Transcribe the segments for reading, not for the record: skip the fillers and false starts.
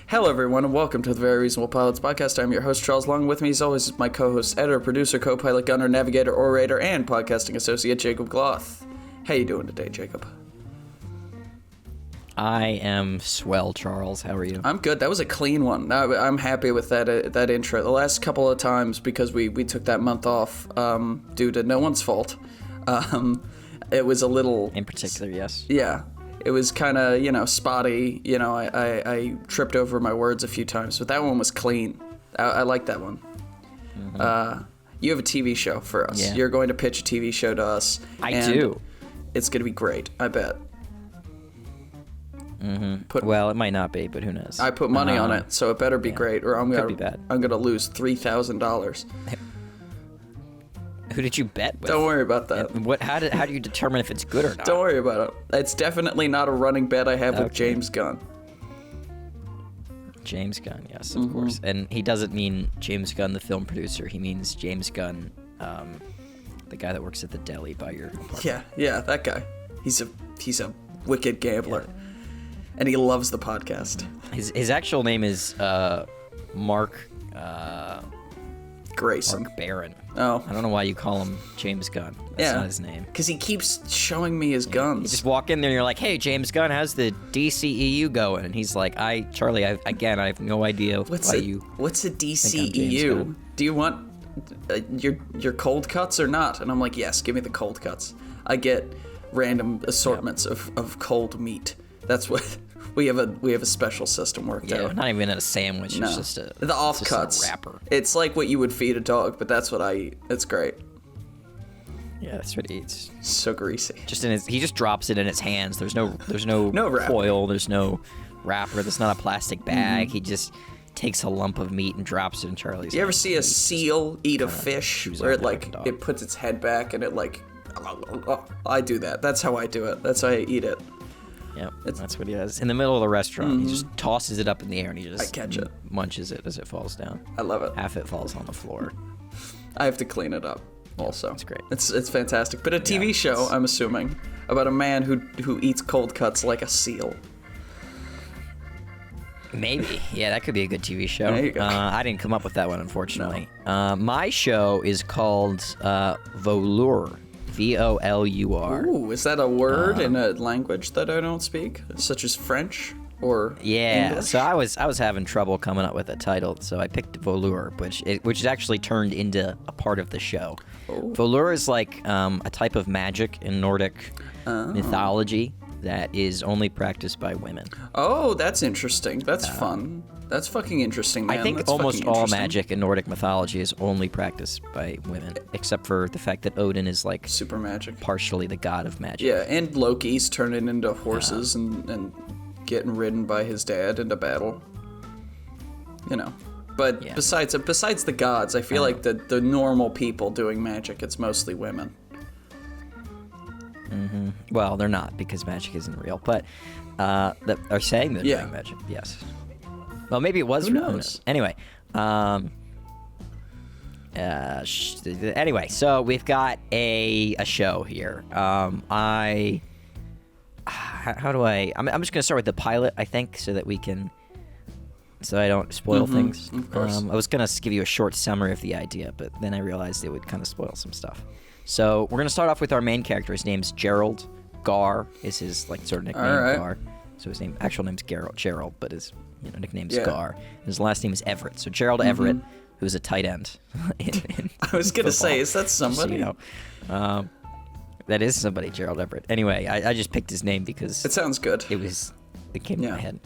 Hello, everyone, and welcome to the Very Reasonable Pilots podcast. I'm your host, Charles. Along with me, as always, is my co-host, editor, producer, co-pilot, gunner, navigator, orator, and podcasting associate, Jacob Gloth. How you doing today, Jacob? I am swell, Charles. How are you? I'm good. That was a clean one. I'm happy with that intro. The last couple of times, because we took that month off due to no one's fault, it was a little... In particular, yes. Yeah. It was kind of, spotty. I tripped over my words a few times, but that one was clean. I like that one. Mm-hmm. You have a TV show for us. Yeah. You're going to pitch a TV show to us. I do. It's going to be great, I bet. Mm-hmm. Well, it might not be, but who knows? I put money on it, so it better be great, or I'm going to lose $3,000. Who did you bet with? Don't worry about that. And how do you determine if it's good or not? Don't worry about it. It's definitely not a running bet I have with James Gunn. James Gunn, yes, of course. And he doesn't mean James Gunn, the film producer. He means James Gunn, the guy that works at the deli by your apartment. Yeah, that guy. He's a wicked gambler. Yeah. And he loves the podcast. His actual name is Mark Grayson. Mark Barron. Oh. I don't know why you call him James Gunn. That's not his name. Because he keeps showing me his guns. You just walk in there and you're like, hey, James Gunn, how's the DCEU going? And he's like, Charlie, I have no idea What's a DCEU? Do you want your cold cuts or not? And I'm like, yes, give me the cold cuts. I get random assortments of cold meat. That's what... We have a special system worked out. Yeah, not even a sandwich. No. It's just the offcuts. A wrapper. It's like what you would feed a dog, but that's what I eat. It's great. Yeah, that's what he eats. So greasy. He just drops it in his hands. There's no foil. There's no wrapper. There's not a plastic bag. He just takes a lump of meat and drops it in Charlie's. You ever see a seal eat a fish where it puts its head back and it I do that. That's how I do it. That's how I eat it. Yep, that's what he does. In the middle of the restaurant, he just tosses it up in the air and he just munches it as it falls down. I love it. Half it falls on the floor. I have to clean it up also. It's great. It's fantastic. But a TV show, I'm assuming, about a man who eats cold cuts like a seal. Maybe. Yeah, that could be a good TV show. There you go. I didn't come up with that one, unfortunately. No. My show is called Volur. Volur. Ooh, is that a word in a language that I don't speak, such as French or English? So I was having trouble coming up with a title, so I picked Volur, which is actually turned into a part of the show. Oh. Volur is like a type of magic in Nordic mythology that is only practiced by women. Oh, that's interesting. That's fun. That's fucking interesting, man. I think almost all magic in Nordic mythology is only practiced by women, except for the fact that Odin is like super magic, partially the god of magic. Yeah, and Loki's turning into horses and getting ridden by his dad into battle. But besides the gods, I feel like the normal people doing magic, it's mostly women. Mm-hmm. Well, they're not, because magic isn't real, but that are saying they're doing magic. Yes. Well, maybe it was. Who knows? Anyway, so we've got a show here. I'm just gonna start with the pilot, I think, so I don't spoil things. Of course. I was gonna give you a short summary of the idea, but then I realized it would kind of spoil some stuff. So we're gonna start off with our main character. His name's Gerald. Gar is his sort of nickname. Right. Gar. So his actual name's Gerald, but his nickname's Gar. And his last name is Everett. So Gerald Everett, who's a tight end. I was gonna say, is that somebody? That is somebody, Gerald Everett. Anyway, I just picked his name because it sounds good. It came to my head.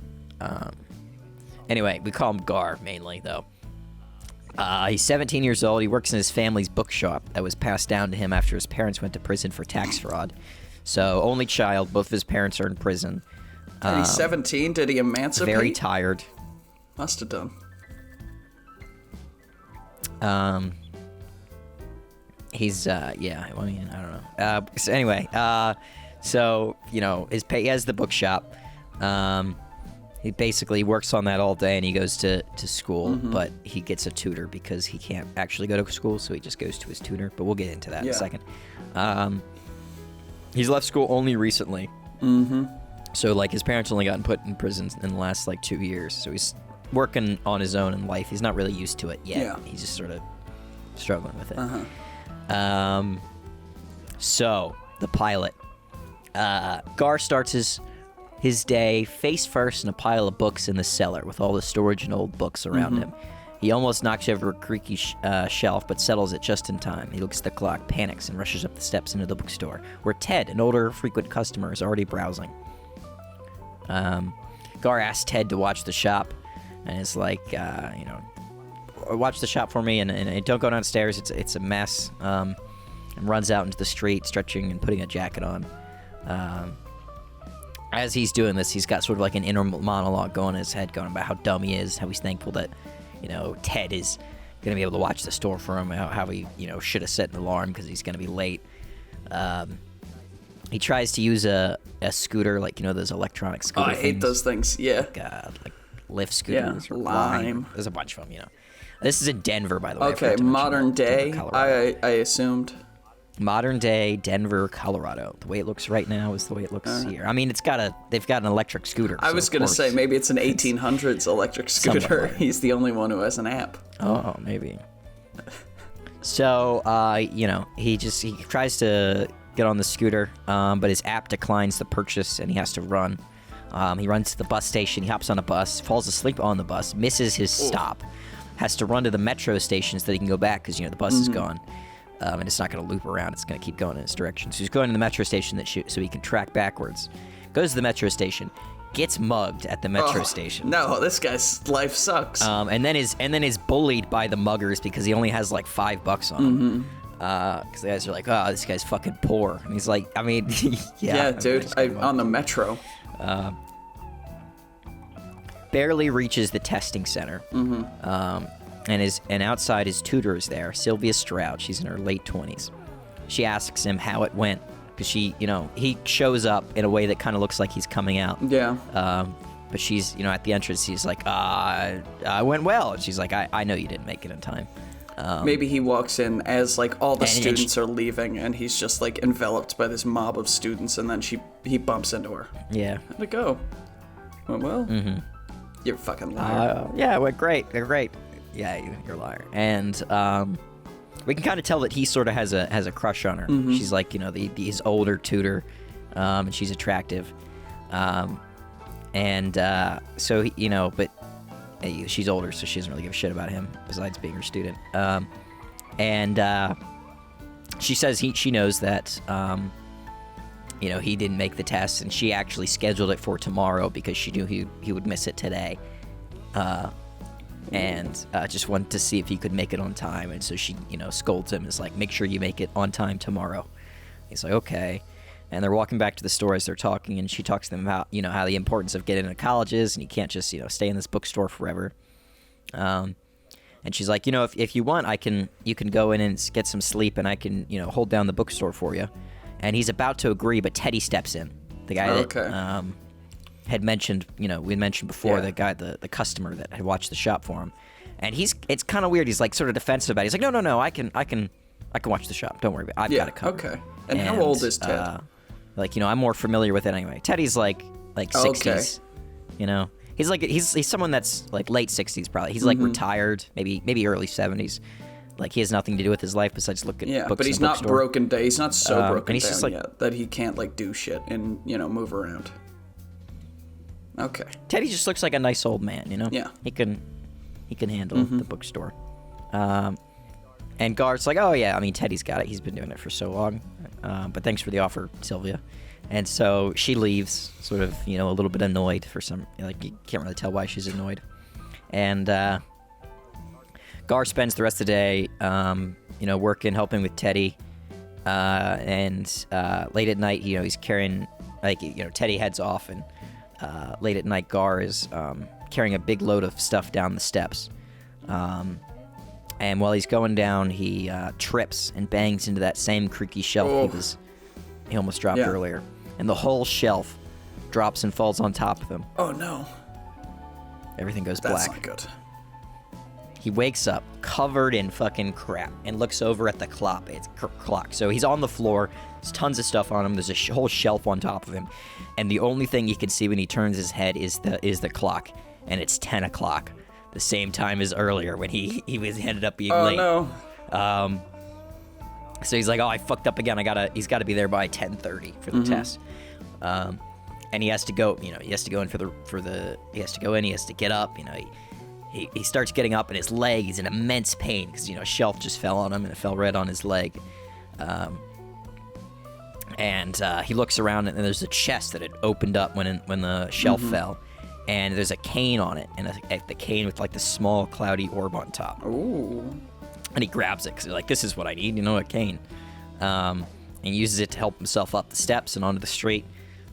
Anyway, we call him Gar mainly, though. He's 17 years old. He works in his family's bookshop that was passed down to him after his parents went to prison for tax fraud. So, only child. Both of his parents are in prison. And he's 17. Did he emancipate? Very tired. Must have done. He's I don't know. So anyway, he has the bookshop. He basically works on that all day, and he goes to school, but he gets a tutor because he can't actually go to school, so he just goes to his tutor. But we'll get into that in a second. He's left school only recently. So, his parents only gotten put in prison in the last, 2 years. So he's working on his own in life. He's not really used to it yet. Yeah. He's just sort of struggling with it. Uh-huh. So the pilot, Gar starts his day face first in a pile of books in the cellar with all the storage and old books around him. He almost knocks over a creaky shelf, but settles it just in time. He looks at the clock, panics, and rushes up the steps into the bookstore, where Ted, an older, frequent customer, is already browsing. Gar asks Ted to watch the shop, and is like, watch the shop for me, and don't go downstairs. It's a mess. And runs out into the street, stretching and putting a jacket on. As he's doing this, he's got sort of like an inner monologue going in his head, going about how dumb he is, how he's thankful that, Ted is going to be able to watch the store for him, how he, should have set an alarm because he's going to be late. He tries to use a scooter, like, those electronic scooter I hate those things, yeah. God, like Lyft scooters or Lime. There's a bunch of them, This is in Denver, by the way. Okay, modern day, I assumed. Modern day Denver, Colorado. The way it looks right now is the way it looks here. I mean, they've got an electric scooter. I was going to say, maybe it's an 1800s electric scooter. He's the only one who has an app. Oh, maybe. So, he tries to get on the scooter, but his app declines the purchase and he has to run. He runs to the bus station, he hops on a bus, falls asleep on the bus, misses his stop, has to run to the metro station so that he can go back because, the bus is gone. And it's not going to loop around. It's going to keep going in its direction. So he's going to the metro station so he can track backwards. Goes to the metro station, gets mugged at the metro station. No, this guy's life sucks. And then is bullied by the muggers because he only has like $5 on him. Because the guys are like, oh, this guy's fucking poor. And he's like, I mean, yeah, dude, on the metro. Barely reaches the testing center. And outside his tutor is there, Sylvia Stroud. She's in her late 20s. She asks him how it went because he shows up in a way that kind of looks like he's coming out. Yeah. But she's, at the entrance, he's like, I went well. And she's like, I know you didn't make it in time. Maybe he walks in as like all the students are leaving and he's just like enveloped by this mob of students and then he bumps into her. Yeah. How'd it go? Went well? You're a fucking liar. Yeah, it went great. They're great. Yeah, you're a liar. And we can kind of tell that he sort of has a crush on her. She's like, his older tutor, and she's attractive. So, but she's older, so she doesn't really give a shit about him, besides being her student. She says she knows that, he didn't make the test, and she actually scheduled it for tomorrow because she knew he would miss it today. And just wanted to see if he could make it on time. And so she, scolds him. Is like, make sure you make it on time tomorrow. He's like, okay. And they're walking back to the store as they're talking, and she talks to them about, how the importance of getting into college is, and you can't just, stay in this bookstore forever. And she's like, if you want, you can go in and get some sleep, and I can, hold down the bookstore for you. And he's about to agree, but Teddy steps in. The guy that had mentioned, we mentioned before, the guy, the customer that had watched the shop for him. And it's kind of weird. He's like sort of defensive about it. He's like, no, I can watch the shop. Don't worry about it. I've got it covered. Okay. And how old is Ted? I'm more familiar with it anyway. Teddy's like 60s. Okay. He's someone that's like late 60s probably. He's like retired, maybe early 70s. Like he has nothing to do with his life besides look at books. But he's not broken down. He's not so broken he's down just like, yet that he can't like do shit and move around. Okay. Teddy just looks like a nice old man, Yeah. He can handle the bookstore. And Gar's like, oh yeah, I mean Teddy's got it. He's been doing it for so long. But thanks for the offer, Sylvia. And so she leaves, sort of, a little bit annoyed for some, you can't really tell why she's annoyed. And Gar spends the rest of the day, working, helping with Teddy. And late at night, he's carrying, Teddy heads off, and late at night, Gar is carrying a big load of stuff down the steps. And while he's going down, he trips and bangs into that same creaky shelf he almost dropped earlier. And the whole shelf drops and falls on top of him. Oh, no. Everything goes black. That's not good. He wakes up covered in fucking crap and looks over at the clock. So he's on the floor. There's tons of stuff on him. There's a whole shelf on top of him. And the only thing he can see when he turns his head is the clock. And it's 10 o'clock. the same time as earlier when he ended up being Oh late. no. So he's like, oh, I fucked up again. He's got to be there by 10:30 for the test. And he has to go, he has to go in he has to go in, he has to get up, he starts getting up and his leg is in immense pain because, a shelf just fell on him and it fell right on his leg. And he looks around and there's a chest that had opened up when the shelf fell. And there's a cane on it, and the cane with like the small cloudy orb on top. Ooh. And he grabs it because he's like, this is what I need, a cane. And uses it to help himself up the steps and onto the street.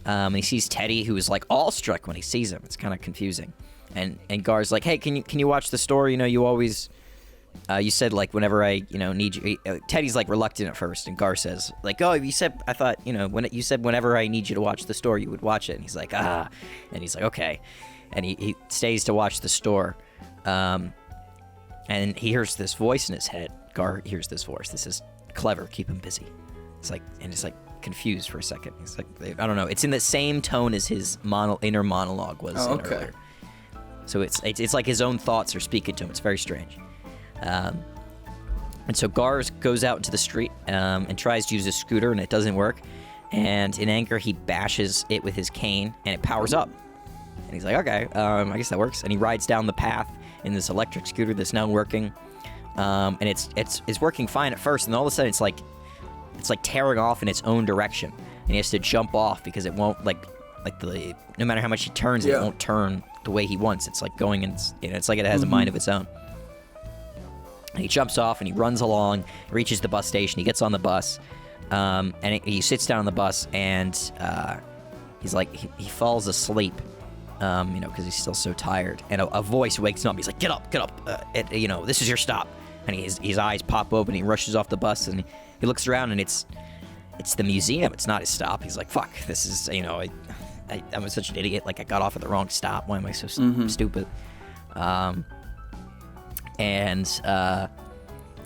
And he sees Teddy, who is like awestruck when he sees him. It's kind of confusing. And Gar's like, hey, can you watch the store? You always, you said like whenever I need you. Teddy's like reluctant at first, and Gar says like, oh, you said I thought you said whenever I need you to watch the store, you would watch it. And he's like, and he's like, okay, and he stays to watch the store. And he hears this voice in his head. Gar hears this voice. This is clever. Keep him busy. It's like confused for a second. He's like, I don't know. It's in the same tone as his inner monologue was earlier. So it's like his own thoughts are speaking to him. It's very strange. And so Gar goes out into the street and tries to use his scooter, and it doesn't work. And in anger, he bashes it with his cane, and it powers up. And he's like, okay, I guess that works. And he rides down the path in this electric scooter that's now working. And it's working fine at first, and all of a sudden it's like tearing off in its own direction, and he has to jump off because it won't no matter how much he turns it won't turn the way he wants. It's like going and it's like it has a mind of its own. And he jumps off and he runs along, reaches the bus station. He gets on the bus, and he sits down on the bus, and he's like he falls asleep, because he's still so tired. And a voice wakes him up. He's like, get up, this is your stop. And his eyes pop open. He rushes off the bus and he looks around, and it's the museum. It's not his stop. He's like, fuck, this is, I'm such an idiot. Like, I got off at the wrong stop. Why am I so stupid?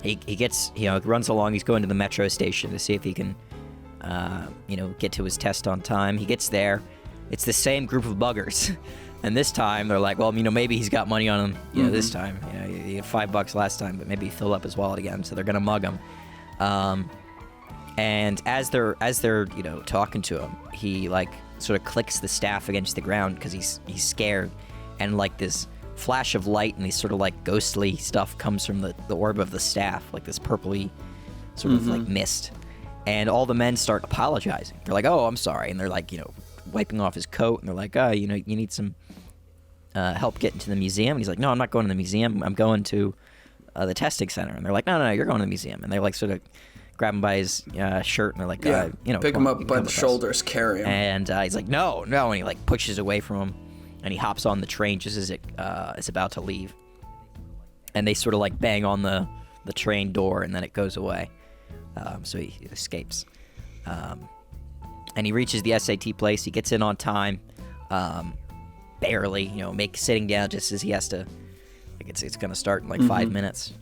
He gets, runs along. He's going to the metro station to see if he can, get to his test on time. He gets there. It's the same group of buggers. And this time they're like, well, maybe he's got money on him, this time. He had $5 last time, but maybe he filled up his wallet again, so they're going to mug him. And as they're talking to him, he like sort of clicks the staff against the ground because he's scared, and like this flash of light and these sort of like ghostly stuff comes from the orb of the staff, like this purpley sort of like mist, and all the men start apologizing. They're like, oh, I'm sorry, and they're like wiping off his coat, and they're like, oh, you need some help getting to the museum. And he's like, no, I'm not going to the museum, I'm going to the testing center. And they're like, no, you're going to the museum. And they like sort of grab him by his shirt, and they're like, pick him up by the shoulders, carry him. And he's like, no, and he like pushes away from him, and he hops on the train just as it is about to leave. And they sort of like bang on the train door, and then it goes away. So he escapes. And he reaches the SAT place. He gets in on time, barely, sitting down just as he has to. Like it's going to start in like 5 minutes.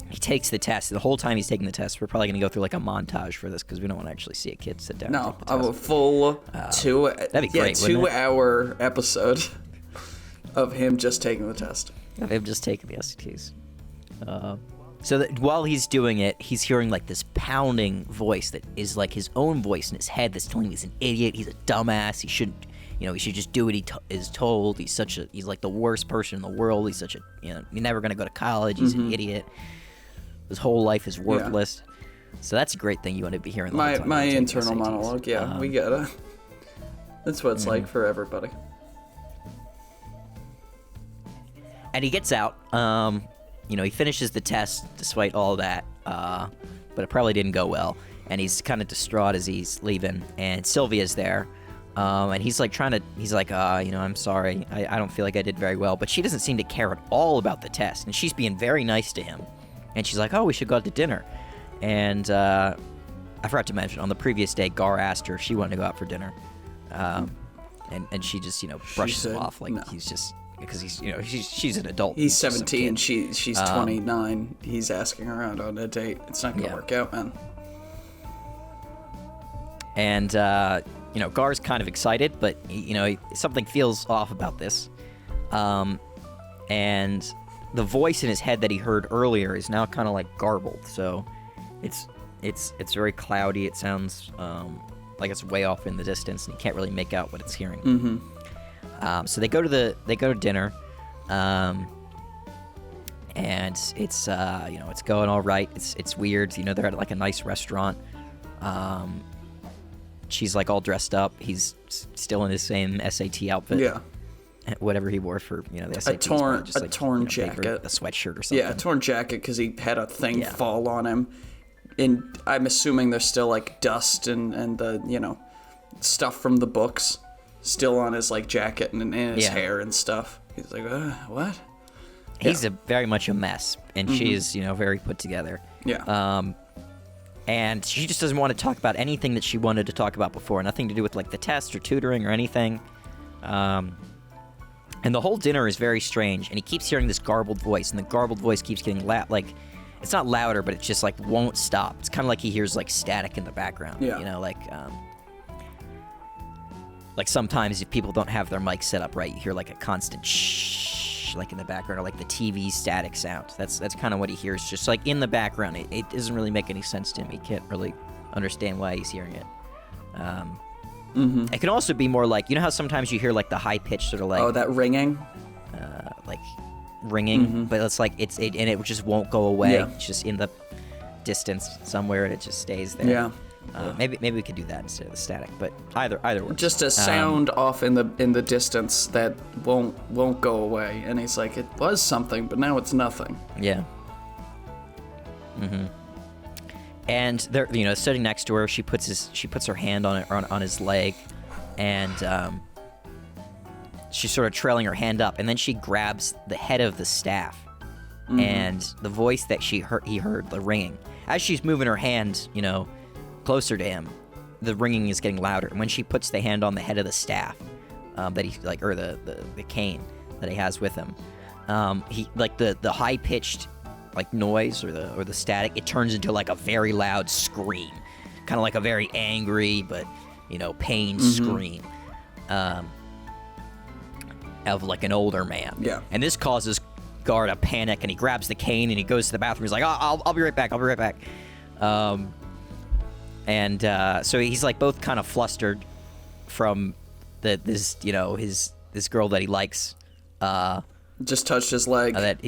He takes the test. The whole time he's taking the test, we're probably going to go through like a montage for this because we don't want to actually see a kid sit down. No, and take the test. a full that'd be great, 2-hour episode of him just taking the test. Of him just taking the SATs. So that while he's doing it, he's hearing like this pounding voice that is like his own voice in his head that's telling him he's an idiot, he's a dumbass, he shouldn't, he should just do what he is told. He's like the worst person in the world. He's such a, you're never gonna go to college. He's an idiot. His whole life is worthless. Yeah. So that's a great thing you want to be hearing. My internal monologue. Yeah, we get it. That's what it's like for everybody. And he gets out. He finishes the test despite all that, but it probably didn't go well. And he's kind of distraught as he's leaving. And Sylvia's there, and he's like I'm sorry. I don't feel like I did very well. But she doesn't seem to care at all about the test, and she's being very nice to him. And she's like, oh, we should go out to dinner. And I forgot to mention, on the previous day, Gar asked her if she wanted to go out for dinner, and she just brushes him off like no. He's just. Because she's an adult. He's 17, she's 29. He's asking her out on a date. It's not gonna work out, man. And Gar's kind of excited, but something feels off about this. and the voice in his head that he heard earlier is now kind of like garbled. So it's very cloudy. It sounds like it's way off in the distance, and you can't really make out what it's hearing. Mm-hmm. So they go to dinner, and it's it's going all right. It's weird. They're at like a nice restaurant. She's like all dressed up. He's still in his same SAT outfit. Yeah. Whatever he wore for the SAT. A torn jacket, a sweatshirt or something. Yeah, a torn jacket because he had a thing fall on him, and I'm assuming there's still like dust and the stuff from the books still on his like jacket and in his hair and stuff. He's like, what? He's very much a mess, and she is very put together. Yeah. And she just doesn't want to talk about anything that she wanted to talk about before. Nothing to do with like the test or tutoring or anything. And the whole dinner is very strange, and he keeps hearing this garbled voice, and the garbled voice keeps getting it's not louder, but it just like won't stop. It's kind of like he hears like static in the background. Yeah. Like sometimes if people don't have their mic set up right, you hear like a constant shh, like in the background, or like the TV static sound. That's kind of what he hears, just like in the background. It doesn't really make any sense to him. He can't really understand why he's hearing it. It can also be more like, how sometimes you hear like the high pitch sort of like that ringing, like ringing, but it's like and it just won't go away. Yeah. It's just in the distance somewhere, and it just stays there. Yeah. Maybe we could do that instead of the static, but either works. just a sound off in the distance that won't go away. And he's like, it was something, but now it's nothing. Yeah. And they're sitting next to her. She puts her hand on his leg, and she's sort of trailing her hand up, and then she grabs the head of the staff, and the voice that he heard, the ringing. As she's moving her hand, closer to him, the ringing is getting louder. And when she puts the hand on the head of the staff, that he like, or the cane that he has with him, he like the high pitched like noise or the static, it turns into like a very loud scream, kind of like a very angry but pained scream of like an older man. Yeah. And this causes Gar to panic, and he grabs the cane and he goes to the bathroom. He's like, I'll be right back. So he's like both kind of flustered from this girl that he likes. Just touched his leg. That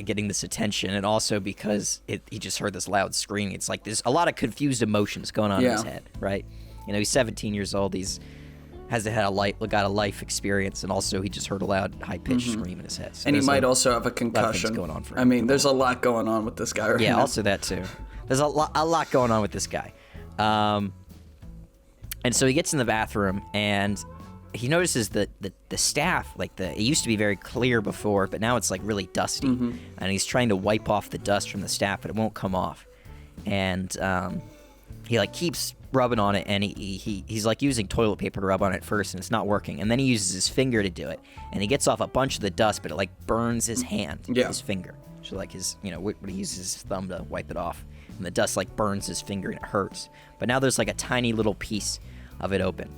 getting this attention, and also because he just heard this loud screaming. It's like there's a lot of confused emotions going on in his head, right? He's 17 years old. He's got a life experience, and also he just heard a loud, high-pitched scream in his head. So and he might also have a concussion. Going on for him. There's a lot going on with this guy right now. Yeah, also that too. There's a lot going on with this guy. And so he gets in the bathroom, and he notices that the staff, it used to be very clear before, but now it's like really dusty. And he's trying to wipe off the dust from the staff, but it won't come off. And he like keeps rubbing on it, and he's like using toilet paper to rub on it first, and it's not working. And then he uses his finger to do it, and he gets off a bunch of the dust, but it like burns his hand, his finger. So like his, when he uses his thumb to wipe it off, and the dust like burns his finger, and it hurts. But now there's like a tiny little piece of it open.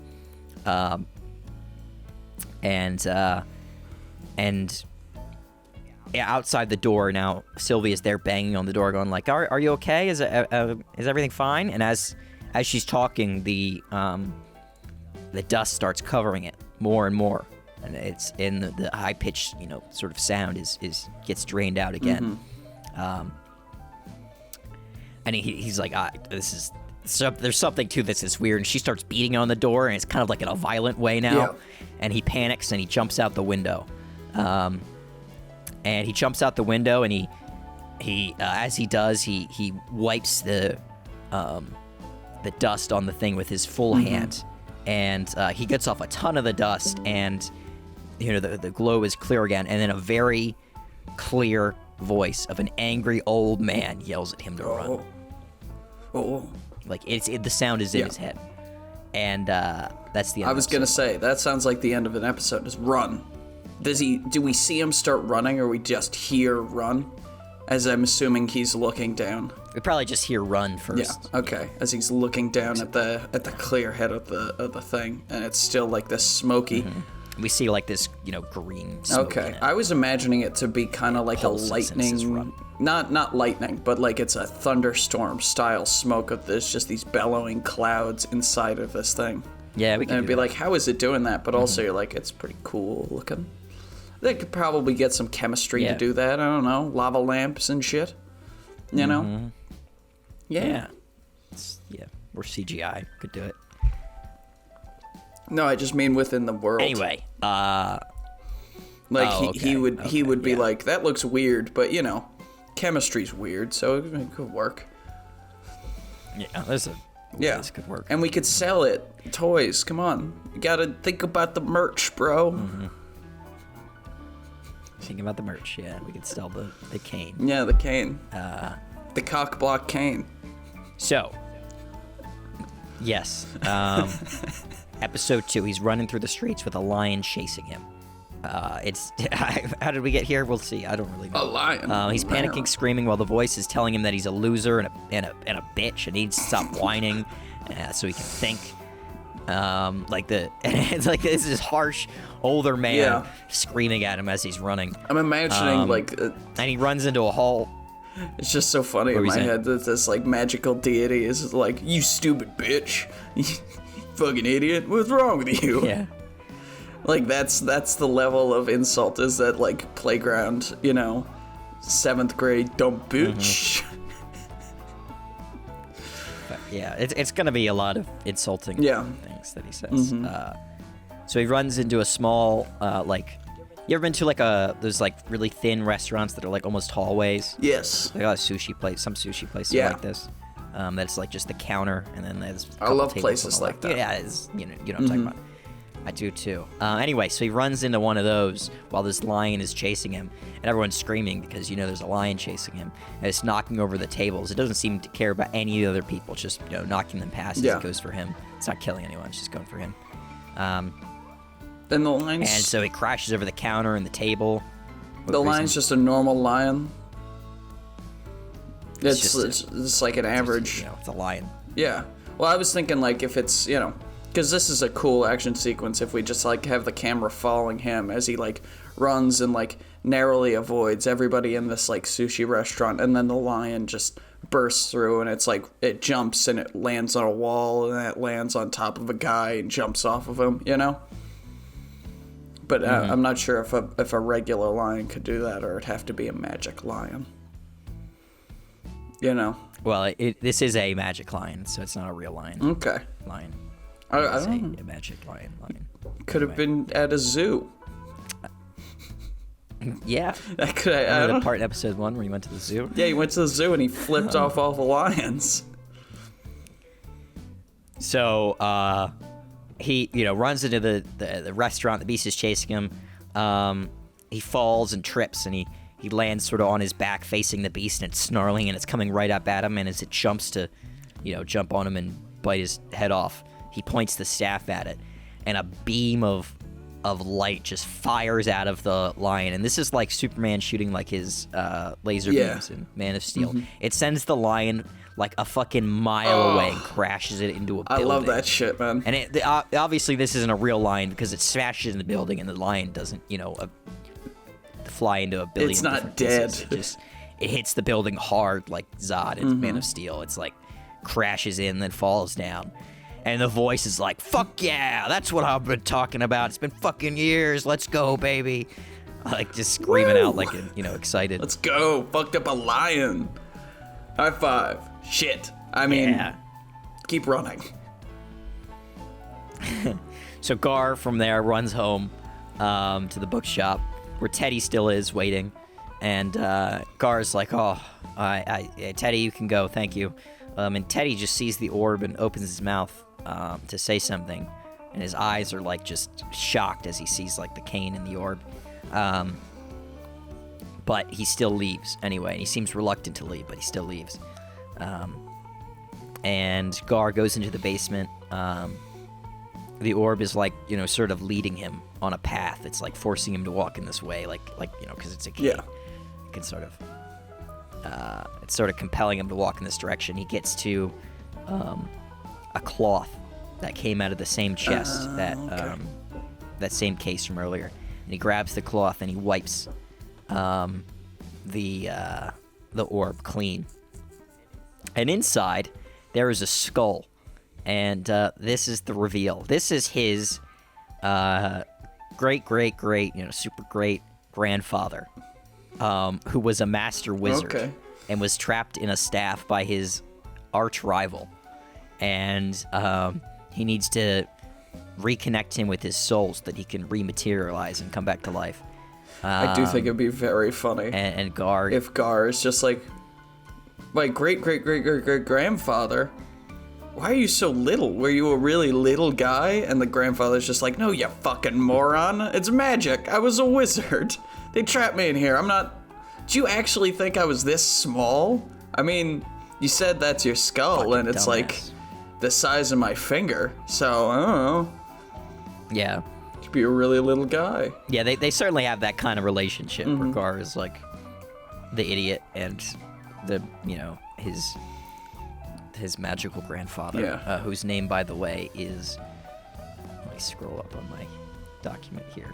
And outside the door now, Sylvia's there banging on the door, going like, "Are you okay? Is everything fine?" And as she's talking, the dust starts covering it more and more, and it's in the high pitched sort of sound gets drained out again. And he's like, there's something to this that's weird. And she starts beating on the door, and it's kind of like in a violent way now. Yeah. And he panics, and he jumps out the window. And he jumps out the window, and he as he does, he wipes the dust on the thing with his full hand, and he gets off a ton of the dust, and the glow is clear again, and then a very clear voice of an angry old man yells at him to run. Like the sound is in his head, and that's the end. I was gonna say that sounds like the end of an episode. Just run. Do we see him start running, or we just hear run? As I'm assuming he's looking down. We probably just hear run first. Yeah. Okay. As he's looking down at the clear head of the thing, and it's still like this smoky. We see like this, green smoke in Okay, it. I was imagining it to be kind of like a Pulses and it's just lightning, not lightning, but like it's a thunderstorm style smoke of there's just these bellowing clouds inside of this thing. Yeah, we can. And do it'd be that. like, how is it doing that? But also, you're like, it's pretty cool looking. They could probably get some chemistry to do that. I don't know, lava lamps and shit. You know? Yeah. Yeah, or CGI could do it. No, I just mean within the world. Anyway, he would be yeah. like, that looks weird, but chemistry's weird, so it could work. yeah, this could work. And we could sell it. Toys, come on. You gotta think about the merch, bro. Thinking about the merch, yeah, we could sell the cane. Yeah, the cane. The cock block cane. So, yes, episode 2, he's running through the streets with a lion chasing him. How did we get here? We'll see. I don't really know. A lion. He's panicking, screaming, while the voice is telling him that he's a loser and a bitch and needs to stop whining, so he can think. It's like this is harsh older man screaming at him as he's running. I'm imagining and he runs into a hall. It's just so funny in my head that this like magical deity is like, you stupid bitch, you fucking idiot, what's wrong with you? Yeah. Like that's the level of insult, is that like playground, 7th grade dumb bitch. Yeah, it's gonna be a lot of insulting things that he says. So he runs into a small, you ever been to those really thin restaurants that are like almost hallways? Yes. Like a sushi place, some sushi places like this. That's like just the counter, and then there's. I love places like that. Yeah, you know what I'm talking about. I do too. Anyway, so he runs into one of those while this lion is chasing him, and everyone's screaming because there's a lion chasing him, and it's knocking over the tables. It doesn't seem to care about any other people, just knocking them past as it goes for him. It's not killing anyone; it's just going for him. Then the lion's... And so it crashes over the counter and the table. The lion's just a normal lion. It's like an average... It's a lion. Yeah. Well, I was thinking if it's, because this is a cool action sequence, if we just have the camera following him as he runs and narrowly avoids everybody in this sushi restaurant, and then the lion just bursts through, and it's it jumps and it lands on a wall, and it lands on top of a guy and jumps off of him, But I'm not sure if a regular lion could do that, or it'd have to be a magic lion. Well, this is a magic lion, so it's not a real lion. Okay. Lion. I don't know. A magic lion. Could have been at a zoo. Yeah. That could. I Remember don't the part in episode 1 where he went to the zoo? Yeah, he went to the zoo and he flipped off all the lions. So, he, runs into the restaurant. The beast is chasing him. He falls and trips, and he lands sort of on his back facing the beast, and it's snarling, and it's coming right up at him. And as it jumps to, jump on him and bite his head off, he points the staff at it, and a beam of light just fires out of the lion. And this is like Superman shooting his laser beams in Man of Steel. It sends the lion a fucking mile away and crashes it into a building. I love that shit, man. And obviously this isn't a real lion because it smashes in the building and the lion doesn't, fly into a billion. It's not different dead. pieces. It hits the building hard like Zod in Man of Steel. It's crashes in, then falls down. And the voice is like, fuck yeah, that's what I've been talking about. It's been fucking years. Let's go, baby. Just screaming out excited. Let's go. Fucked up a lion. High five. Shit. I mean, keep running. So Gar from there runs home to the bookshop where Teddy still is waiting. And Gar's like, Teddy, you can go. Thank you. And Teddy just sees the orb and opens his mouth to say something, and his eyes are just shocked as he sees the cane in the orb. But he still leaves anyway, and he seems reluctant to leave, but he still leaves. And Gar goes into the basement. The orb is sort of leading him on a path. It's forcing him to walk in this way, because it's a cane. Yeah. It can sort of. It's sort of compelling him to walk in this direction. He gets to a cloth that came out of the same chest that that same case from earlier, and he grabs the cloth and he wipes the orb clean. And inside, there is a skull, and this is the reveal. This is his great, super great grandfather, who was a master wizard and was trapped in a staff by his arch rival, and he needs to reconnect him with his soul so that he can rematerialize and come back to life. I do think it'd be very funny. And Gar, if Gar is just like, my great-great-great-great-great-grandfather, why are you so little? Were you a really little guy? And the grandfather's just like, no, you fucking moron. It's magic. I was a wizard. They trapped me in here. I'm not... Do you actually think I was this small? I mean, you said that's your skull, fucking and it's dumbass. Like the size of my finger. So, I don't know. Yeah. Could be a really little guy. Yeah, they certainly have that kind of relationship where Gar is like the idiot and the, his magical grandfather, whose name, by the way, is... Let me scroll up on my document here.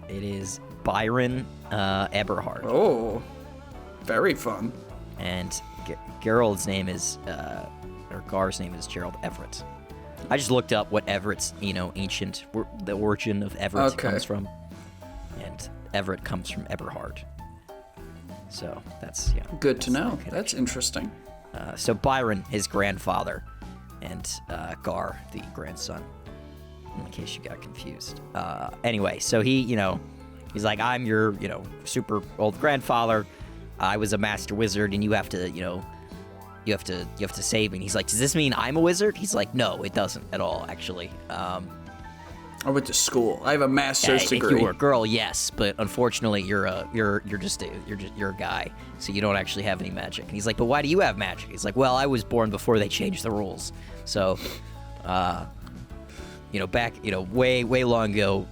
It is Byron Eberhard. Oh, very fun. And Gerald's name is, or Gar's name is Gerald Everett. I just looked up what Everett's, the origin of Everett comes from. And Everett comes from Eberhard. So that's, good to know. That's interesting. So Byron, his grandfather, and Gar, the grandson, in case you got confused. Anyway, so he, he's like, I'm your, super old grandfather. I was a master wizard, and you have to, you have to save me. And he's like, does this mean I'm a wizard? He's like, no, it doesn't at all, actually. I went to school. I have a master's degree. If you were a girl, yes, but unfortunately, you're just a guy, so you don't actually have any magic. And he's like, but why do you have magic? He's like, well, I was born before they changed the rules, so, back, way long ago,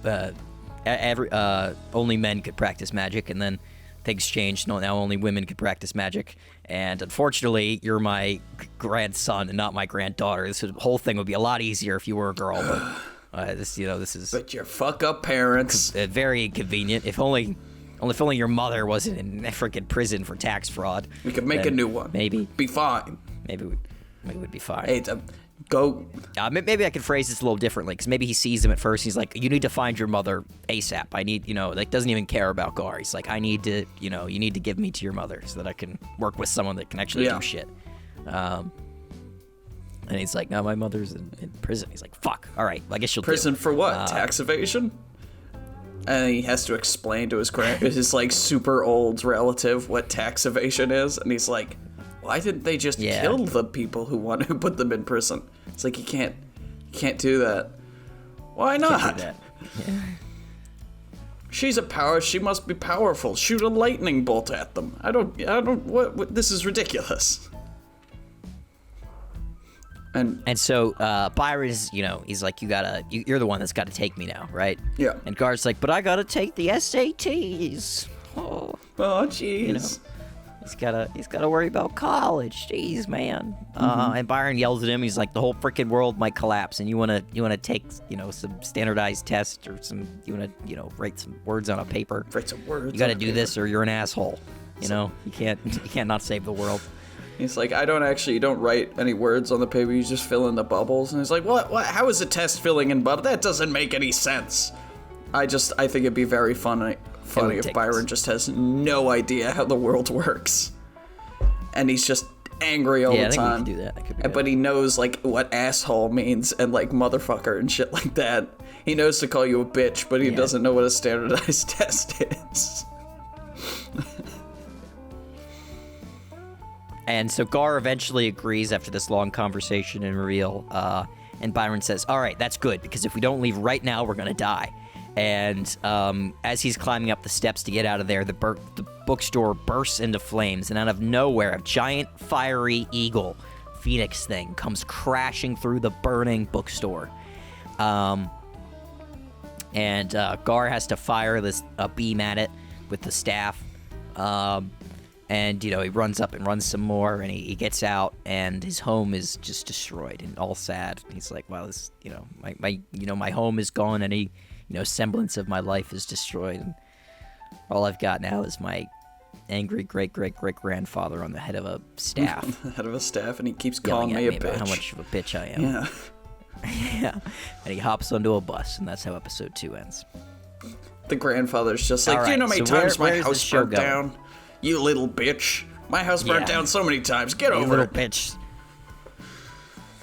only men could practice magic, and then things changed. Now only women could practice magic, and unfortunately, you're my grandson and not my granddaughter. This whole thing would be a lot easier if you were a girl, but. This is... But your fuck-up parents. Very inconvenient. If only your mother wasn't in freaking prison for tax fraud. We could make a new one. Maybe. Be fine. Maybe we'd be fine. Hey, go... maybe I could phrase this a little differently, because maybe he sees him at first, he's like, you need to find your mother ASAP. I need, doesn't even care about Gar. He's like, I need to, you need to give me to your mother so that I can work with someone that can actually do shit. And he's like, no, my mother's in prison. He's like, fuck. All right, I guess she'll prison do. For what? Tax evasion? And he has to explain to his like super old relative what tax evasion is, and he's like, why didn't they just kill the people who put them in prison? It's like, you can't do that. Why not? Can't do that. Yeah. She must be powerful. Shoot a lightning bolt at them. I don't. What? This is ridiculous. And so Byron is, he's like, you're the one that's got to take me now, right? Yeah. And Gar's like, but I got to take the SATs. Oh, jeez. He's gotta worry about college. Jeez, man. And Byron yells at him. He's like, the whole freaking world might collapse, and you wanna take, some standardized test or you wanna write some words on a paper. Write some words. You got to do this, or you're an asshole. You can't not save the world. He's like, you don't write any words on the paper, you just fill in the bubbles. And he's like, what? How is a test filling in bubbles? That doesn't make any sense. I think it'd be very funny if Byron just has no idea how the world works. And he's just angry all the time. I think we could do that. But he knows, like, what asshole means and, like, motherfucker and shit like that. He knows to call you a bitch, but he doesn't know what a standardized test is. And so Gar eventually agrees after this long conversation and reveal, and Byron says, all right, that's good, because if we don't leave right now, we're going to die. And as he's climbing up the steps to get out of there, the bookstore bursts into flames, and out of nowhere, a giant fiery eagle phoenix thing comes crashing through the burning bookstore. And Gar has to fire a beam at it with the staff. And, he runs up and runs some more, and he gets out, and his home is just destroyed and all sad. He's like, wow, this, my home is gone, and he semblance of my life is destroyed. And all I've got now is my angry great-great-great-grandfather on the head of a staff. Head of a staff, and he keeps calling me a bitch. About how much of a bitch I am. Yeah. Yeah. And he hops onto a bus, and that's how episode 2 ends. The grandfather's just like, right, do you know how many so times where my is house this show burnt going? down? You little bitch. My house burnt Yeah. down so many times. Get You over little it. bitch.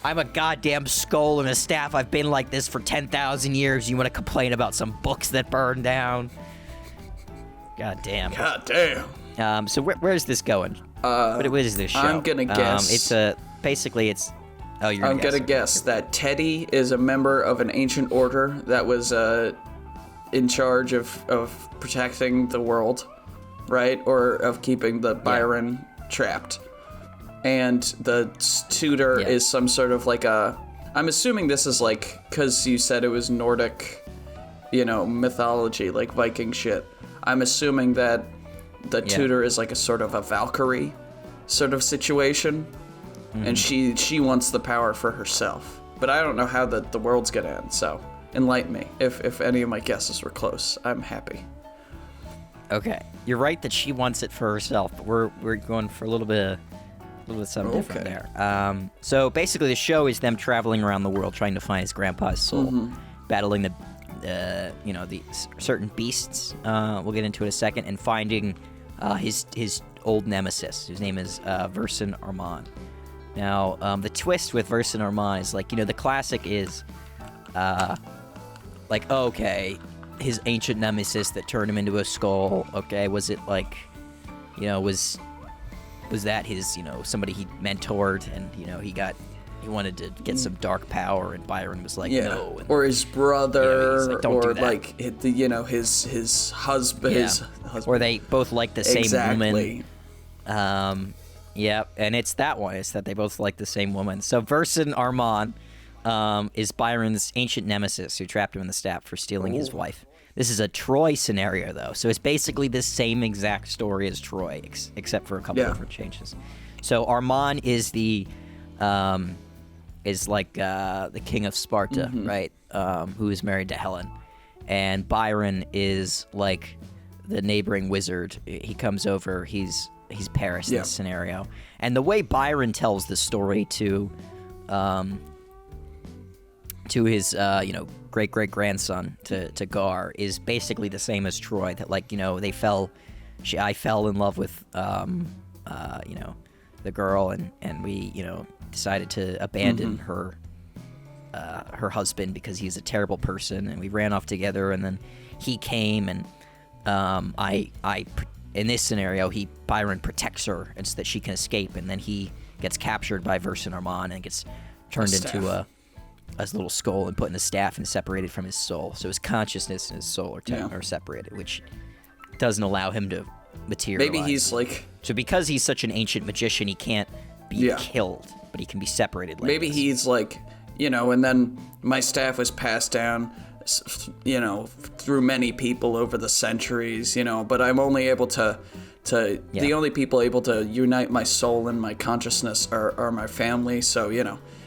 I'm a goddamn skull and a staff. I've been like this for 10,000 years. You want to complain about some books that burned down? God damn. God damn. So where's this going? What is this show? I'm gonna guess. It's Oh, you're I'm gonna guess that Teddy is a member of an ancient order that was in charge of protecting the world, right? Or of keeping the Byron trapped. And the tutor is some sort of like I'm assuming this is like, because you said it was Nordic, mythology, like Viking shit. I'm assuming that the tutor is like a sort of a Valkyrie sort of situation. And she wants the power for herself. But I don't know how the world's gonna end, so enlighten me. If any of my guesses were close, I'm happy. Okay. You're right that she wants it for herself, but we're going for a little bit something different there. So basically the show is them traveling around the world trying to find his grandpa's soul, battling the certain beasts, we'll get into it in a second, and finding his old nemesis, whose name is Versin Armand. Now, the twist with Versin Armand is like, the classic is, his ancient nemesis that turned him into a skull. Okay, was it like, was that his, somebody he mentored and, he wanted to get some dark power and Byron was like, no. And, or his brother, he's like, don't do or that. like, his husband, his husband. Or they both like the same Exactly. woman. Yeah, and it's that one. It's that they both like the same woman. So Versin Armand is Byron's ancient nemesis who trapped him in the staff for stealing his wife. This is a Troy scenario, though, so it's basically the same exact story as Troy, except for a couple different changes. So Armand is the king of Sparta, right? Who is married to Helen, and Byron is like the neighboring wizard. He comes over. He's Paris in this scenario. And the way Byron tells the story to his great-great-grandson, to Gar, is basically the same as Troy, that I fell in love with the girl, and we decided to abandon her husband because he's a terrible person, and we ran off together, and then he came, and in this scenario, Byron protects her and so that she can escape, and then he gets captured by Versin Armand and gets turned into a little skull and put in a staff and separated from his soul. So his consciousness and his soul are separated, which doesn't allow him to materialize. Maybe he's like... So because he's such an ancient magician, he can't be killed, but he can be separated like Maybe this. he's like, and then my staff was passed down, through many people over the centuries, but I'm only able to the only people able to unite my soul and my consciousness are my family. So,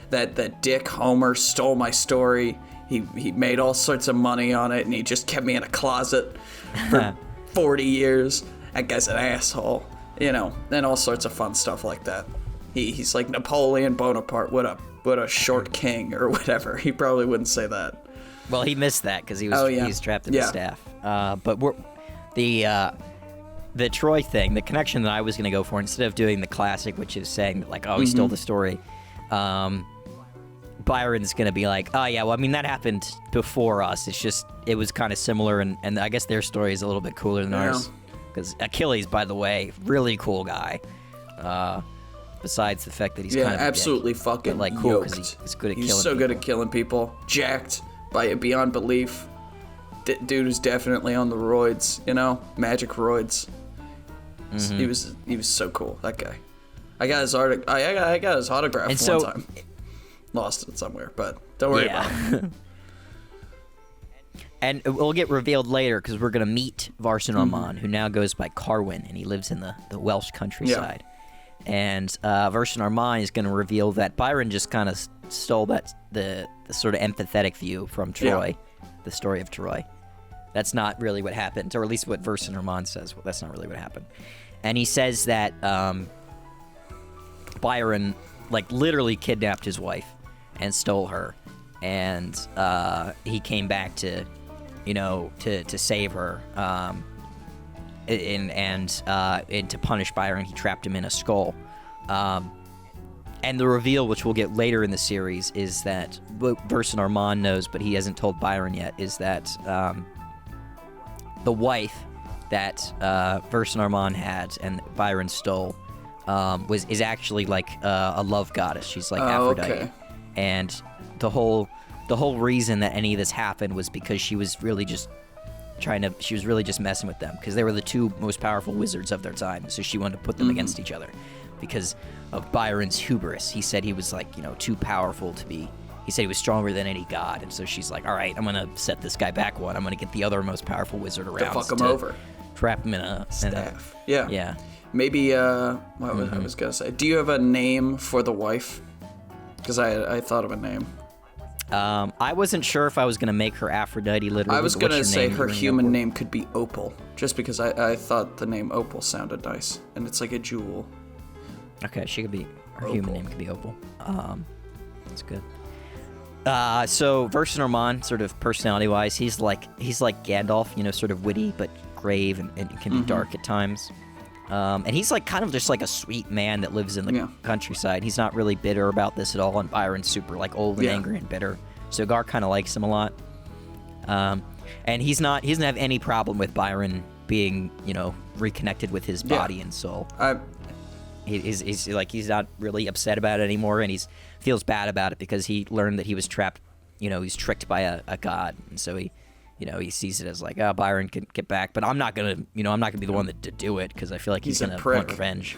that dick Homer stole my story. He made all sorts of money on it, and he just kept me in a closet for 40 years. That guy's an asshole, and all sorts of fun stuff like that. He's like Napoleon Bonaparte. What a short king, or whatever. He probably wouldn't say that. Well, he missed that because he's trapped in the staff. But the Troy thing, the connection that I was going to go for, instead of doing the classic, which is saying that, he stole the story, Byron's going to be like, oh yeah, well, I mean, that happened before us. It's just, it was kind of similar, and I guess their story is a little bit cooler than ours. Because Achilles, by the way, really cool guy. Besides the fact that he's kind of absolutely fucking but, cool yoked. because he's good at killing He's so people. good at killing people. Jacked beyond belief. Dude is definitely on the roids, magic roids. He was so cool, that guy. I got his I got his autograph one time. Lost it somewhere, but don't worry about it. And it will get revealed later because we're going to meet Versin Armand, who now goes by Carwin, and he lives in the Welsh countryside. And Versin Armand is going to reveal that Byron just kind of stole the sort of empathetic view from Troy the story of Troy. That's not really what happened, or at least what Vercingetorix says. Well, that's not really what happened. And he says that Byron, like, literally kidnapped his wife and stole her, and he came back to, to save her, and to punish Byron, he trapped him in a skull. And the reveal, which we'll get later in the series, is that what Vercingetorix knows, but he hasn't told Byron yet, is that the wife that Vercingetorix had and Byron stole is actually like a love goddess. She's like Aphrodite. Okay. And the whole reason that any of this happened was because she was really just messing with them, because they were the two most powerful wizards of their time. So she wanted to put them against each other because of Byron's hubris. He said he was like, too powerful to be. He said he was stronger than any god, and so she's like, all right, I'm gonna set this guy back one. I'm gonna get the other most powerful wizard around to fuck him over, trap him in a staff. Yeah. Yeah. Maybe. What I was gonna say? Do you have a name for the wife? Because I thought of a name. I wasn't sure if I was gonna make her Aphrodite literally. I was gonna say her human name could be Opal, just because I thought the name Opal sounded nice, and it's like a jewel. Okay, she could be. Her Opal. human name could be Opal. That's good. So Vercingetorix, sort of personality-wise, he's like Gandalf, sort of witty but grave and can be dark at times. And he's like kind of just like a sweet man that lives in the countryside. He's not really bitter about this at all, and Byron's super like old and angry and bitter. So Gar kind of likes him a lot. And he doesn't have any problem with Byron being, reconnected with his body and soul. He's not really upset about it anymore, and feels bad about it because he learned that he was trapped, he's tricked by a god, and so he sees it as like, oh, Byron can get back, but I'm not gonna be the one to do it, because I feel like he's gonna want revenge.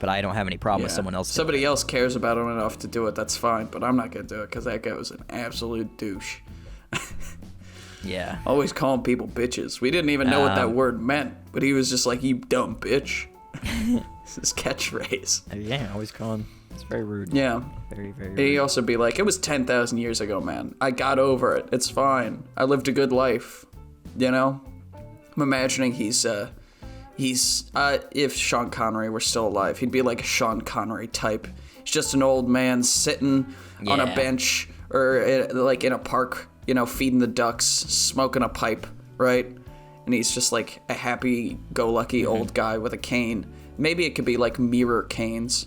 But I don't have any problem with someone else. Somebody else cares about him enough to do it, that's fine, but I'm not gonna do it because that guy was an absolute douche. Yeah. Always calling people bitches. We didn't even know what that word meant, but he was just like, you dumb bitch. It's his catchphrase. Yeah, always calling. It's very rude. Yeah. Very, very rude. And he'd also be like, it was 10,000 years ago, man. I got over it. It's fine. I lived a good life. I'm imagining he's if Sean Connery were still alive, he'd be like a Sean Connery type. He's just an old man sitting on a bench or like in a park, feeding the ducks, smoking a pipe, right? And he's just like a happy-go-lucky old guy with a cane. Maybe it could be like mirror canes,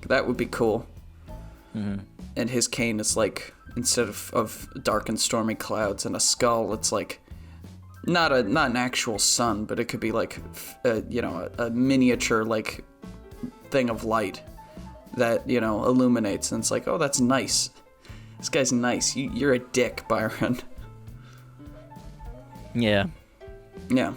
That would be cool. And his cane is like, instead of dark and stormy clouds and a skull, it's like not an actual sun, but it could be like a miniature like thing of light that illuminates, and it's like, oh, that's nice. This guy's nice. You're a dick, Byron. Yeah. Yeah.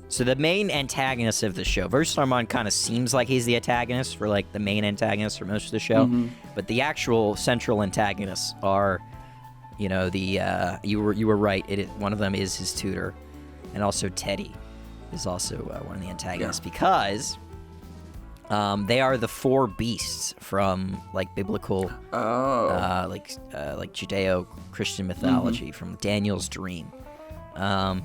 So the main antagonist of the show, Vercingetorix kind of seems like he's the antagonist for like the main antagonist for most of the show, but the actual central antagonists are, you were right. One of them is his tutor, and also Teddy is also one of the antagonists because they are the four beasts from like biblical, like Judeo-Christian mythology from Daniel's dream. So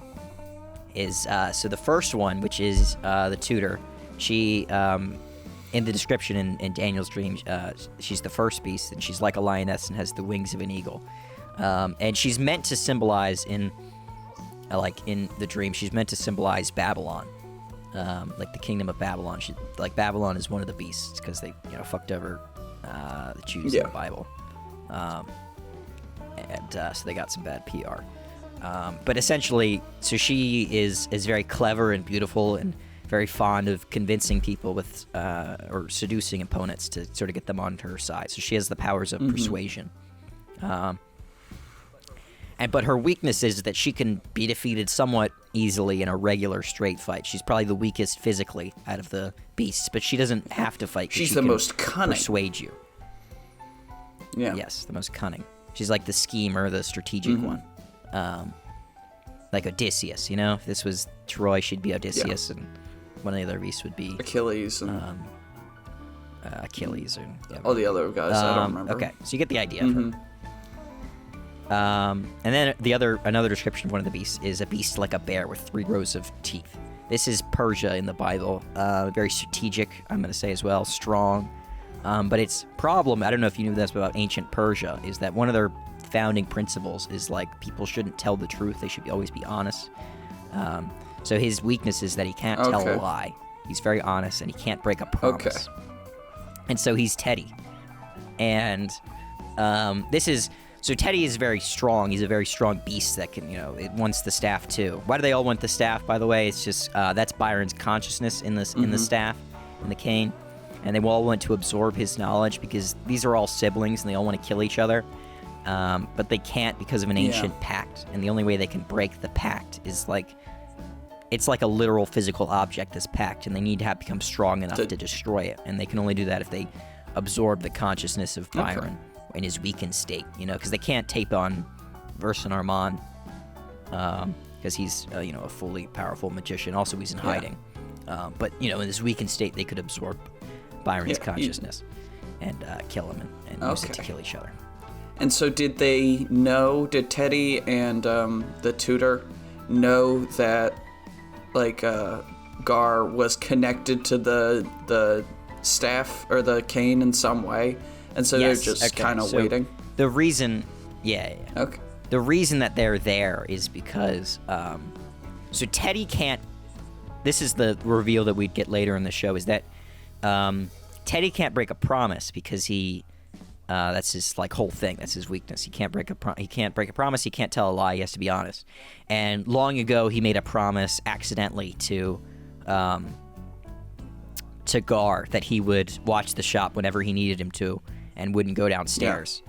the first one, which is the tutor, she in the description in Daniel's dream, she's the first beast, and she's like a lioness and has the wings of an eagle, and she's meant to symbolize in the dream, she's meant to symbolize Babylon, like the kingdom of Babylon. Babylon is one of the beasts because they fucked over the Jews in the Bible, and so they got some bad PR. But essentially, so she is very clever and beautiful and very fond of convincing people with, or seducing opponents to sort of get them on her side. So she has the powers of persuasion. But her weakness is that she can be defeated somewhat easily in a regular straight fight. She's probably the weakest physically out of the beasts, but she doesn't have to fight. She's the most cunning. Persuade you. Yeah. Yes, the most cunning. She's like the schemer, the strategic one. Like Odysseus, if this was Troy, she'd be Odysseus, and one of the other beasts would be Achilles and Achilles and all the other guys. I don't remember. Okay, so you get the idea of her. And then another description of one of the beasts is a beast like a bear with 3 rows of teeth. This is Persia in the Bible. Very strategic, I'm going to say as well, strong. But its problem, I don't know if you knew this about ancient Persia, is that one of their founding principles is like people shouldn't tell the truth. They should always be honest. So his weakness is that he can't tell a lie. He's very honest and he can't break a promise. Okay. And so he's Teddy. And so Teddy is very strong. He's a very strong beast that can, it wants the staff too. Why do they all want the staff, by the way? It's just, that's Byron's consciousness in this, in the staff, in the cane. And they all want to absorb his knowledge because these are all siblings and they all want to kill each other. But they can't because of an ancient pact. And the only way they can break the pact is it's like a literal physical object, this pact, and they need to become strong enough to destroy it. And they can only do that if they absorb the consciousness of Byron in his weakened state, because they can't tape on Verson Armand because he's, a fully powerful magician. Also, he's in hiding. But, in his weakened state, they could absorb Byron's consciousness and kill him and use it to kill each other. And so did Teddy and the tutor know that, Gar was connected to the staff or the cane in some way? And so they're just kind of waiting? The reason, Okay. The reason that they're there is because, so Teddy can't, this is the reveal that we'd get later in the show, is that Teddy can't break a promise because that's his whole thing. That's his weakness. He can't break a promise. He can't tell a lie. He has to be honest. And long ago, he made a promise accidentally to Gar that he would watch the shop whenever he needed him to, and wouldn't go downstairs.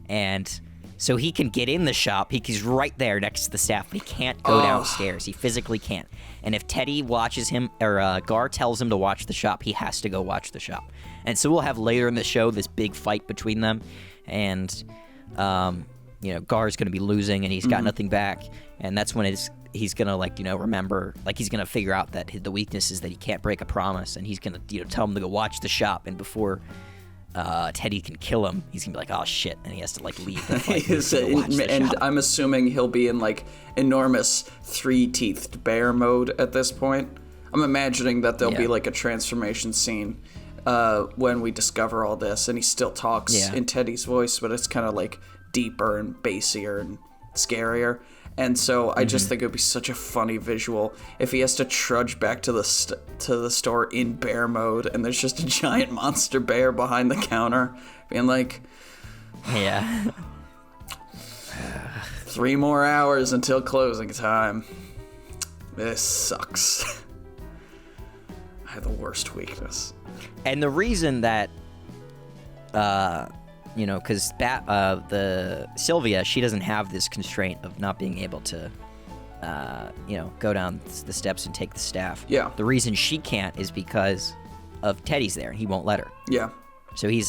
And so he can get in the shop. He's right there next to the staff, but he can't go downstairs. He physically can't. And if Teddy watches him, or Gar tells him to watch the shop, he has to go watch the shop. And so we'll have later in the show this big fight between them, and Gar's going to be losing, and he's got nothing back, and that's when he's going to remember, he's going to figure out that the weakness is that he can't break a promise, and he's going to tell him to go watch the shop, and before Teddy can kill him, he's going to be like, oh shit, and he has to leave the fight. And I'm assuming he'll be in enormous 3-teethed bear mode at this point. I'm imagining that there'll be a transformation scene when we discover all this, and he still talks in Teddy's voice, but it's kind of deeper and bassier and scarier. And so I just think it would be such a funny visual if he has to trudge back to the store in bear mode, and there's just a giant monster bear behind the counter being like, 3 more hours until closing time. This sucks. I have the worst weakness. And the reason that, because the Sylvia, she doesn't have this constraint of not being able to, go down the steps and take the staff. Yeah. The reason she can't is because of Teddy's there, and he won't let her. Yeah. So he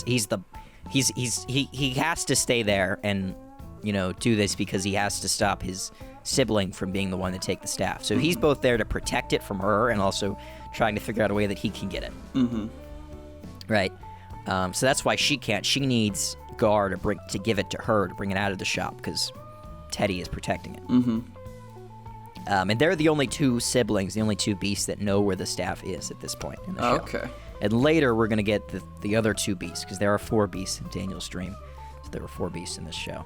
has to stay there and, do this because he has to stop his sibling from being the one to take the staff. So he's both there to protect it from her and also trying to figure out a way that he can get it. Right. So that's why she can't. She needs Gar to give it to her to bring it out of the shop because Teddy is protecting it. And they're the only 2 siblings, the only 2 beasts that know where the staff is at this point in the show. Okay. And later we're going to get the other 2 beasts because there are 4 beasts in Daniel's dream. So there were 4 beasts in this show.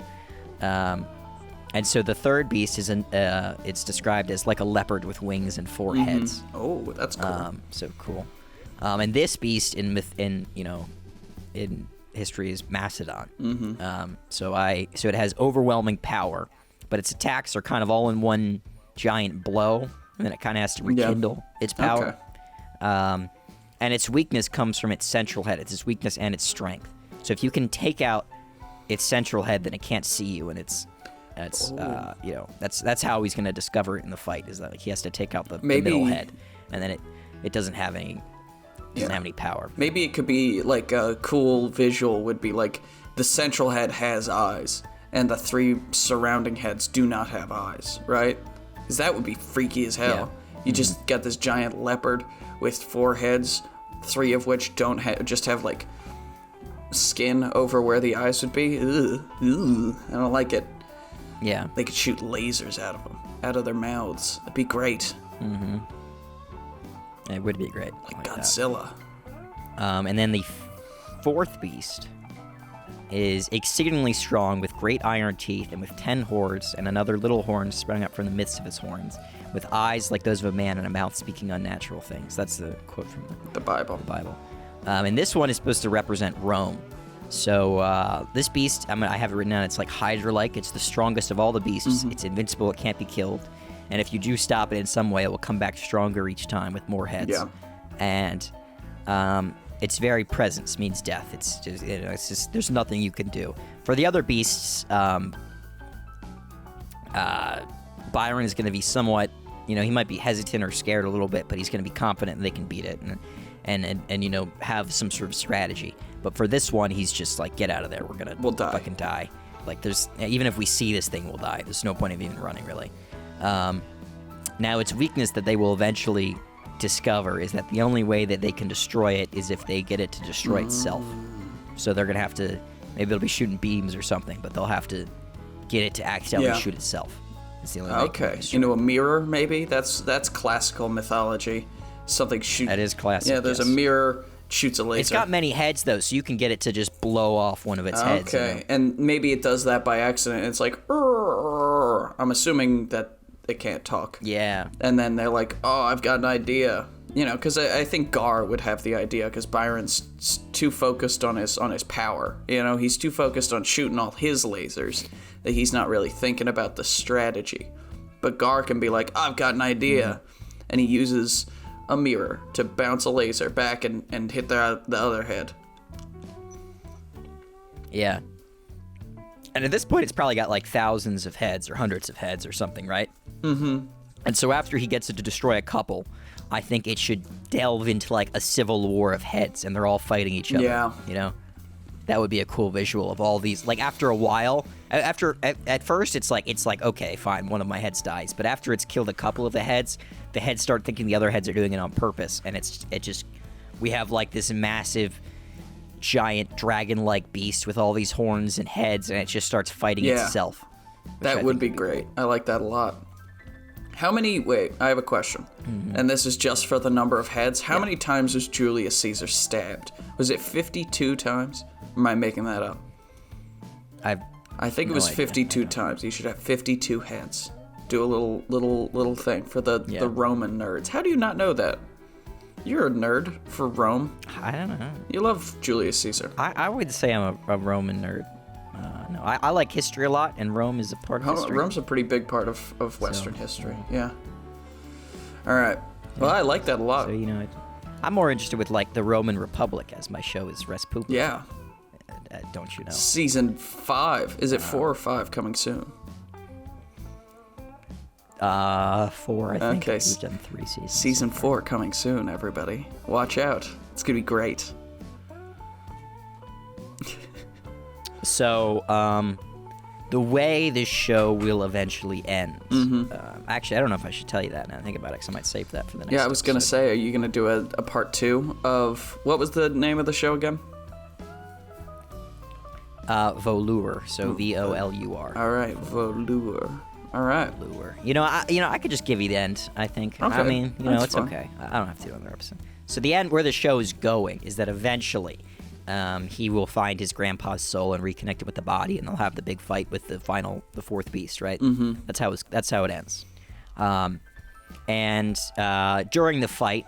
And so the third beast is it's described as like a leopard with wings and 4 heads. Oh, that's cool. So cool. And this beast in history is Macedon. So it has overwhelming power, but its attacks are kind of all in one giant blow, and then it kind of has to rekindle its power. Okay. And its weakness comes from its central head. It's its weakness and its strength. So if you can take out its central head, then it can't see you, and that's how he's going to discover it in the fight. Is that he has to take out the middle head, and then it doesn't have any power. Maybe it could be a cool visual would be the central head has eyes, and the 3 surrounding heads do not have eyes, right? Because that would be freaky as hell. Yeah. You just got this giant leopard with 4 heads, 3 of which just have skin over where the eyes would be. Ugh. I don't like it. Yeah. They could shoot lasers out of them, out of their mouths. It'd be great. Mm-hmm. It would be great. Like Godzilla. And then the fourth beast is exceedingly strong with great iron teeth and with 10 horns and another little horn sprung up from the midst of his horns, with eyes like those of a man and a mouth speaking unnatural things. That's the quote from the Bible. And this one is supposed to represent Rome. So this beast, I have it written down, it's like Hydra-like. It's the strongest of all the beasts. Mm-hmm. It's invincible. It can't be killed. And if you do stop it in some way, it will come back stronger each time with more heads. Yeah. And its very presence means death. It's just there's nothing you can do. For the other beasts, Byron is going to be somewhat, he might be hesitant or scared a little bit, but he's going to be confident they can beat it and have some sort of strategy. But for this one, he's just like, get out of there. We'll fucking die. Like even if we see this thing, we'll die. There's no point of even running, really. Now, its weakness that they will eventually discover is that the only way that they can destroy it is if they get it to destroy itself. So they're going to have to, maybe it'll be shooting beams or something, but they'll have to get it to accidentally shoot itself. It's the only way. Okay, a mirror, maybe? That's classical mythology. Something shoots. That is classic. Yeah, there's a mirror, shoots a laser. It's got many heads, though, so you can get it to just blow off one of its heads. Okay, and maybe it does that by accident. It's like, I'm assuming that they can't talk. Yeah. And then they're like, oh, I've got an idea. Because I think Gar would have the idea, because Byron's too focused on his power. He's too focused on shooting all his lasers that he's not really thinking about the strategy. But Gar can be like, I've got an idea. And he uses a mirror to bounce a laser back and hit the other head. Yeah. And at this point, it's probably got like thousands of heads or hundreds of heads or something, right? Mm-hmm. And so after he gets it to destroy a couple, I think it should delve into like a civil war of heads, and they're all fighting each other. Yeah. That would be a cool visual of all these. Like after a while, at first it's like okay, fine, one of my heads dies. But after it's killed a couple of the heads start thinking the other heads are doing it on purpose, and we have like this massive, giant dragon-like beast with all these horns and heads, and it just starts fighting itself. That would be great. I like that a lot. Wait, I have a question. Mm-hmm. And this is just for the number of heads. How many times was Julius Caesar stabbed? Was it 52 times? Or am I making that up? I think it was 52 times. You should have 52 heads. Do a little thing for the Roman nerds. How do you not know that? You're a nerd for Rome. I don't know. You love Julius Caesar. I would say I'm a Roman nerd. No, I like history a lot, and Rome is a part of history. Rome's a pretty big part of Western history. Yeah. All right. Well, I like that a lot. So, I'm more interested with like the Roman Republic, as my show is Res Publica. Yeah. Don't you know? Season 5. Is it 4 or 5 coming soon? 4, I think. Okay. We've done 3 seasons. Season 4 coming soon, everybody. Watch out. It's going to be great. So, the way this show will eventually end. Actually, I don't know if I should tell you that now. Think about it, because I might save that for the next Yeah, I was going to say, are you going to do a part 2 of... What was the name of the show again? Volur. So Volur. All right, Volur. All right. Volur. I could just give you the end, I think. Okay. I mean, That's it's fine. okay. I don't have to do another episode. So the end, where the show is going, is that eventually... he will find his grandpa's soul and reconnect it with the body, and they'll have the big fight with the fourth beast, right? Mm-hmm. That's how it ends. And during the fight,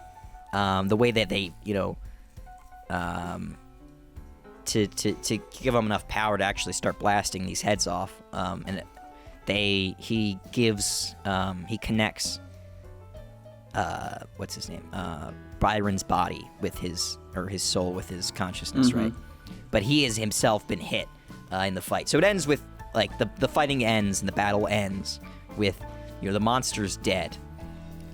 the way that they, to give them enough power to actually start blasting these heads off, he connects, what's his name? Byron's body with his soul with his consciousness, right? But he has himself been hit in the fight. So it ends with like the fighting ends and the battle ends with the monster's dead.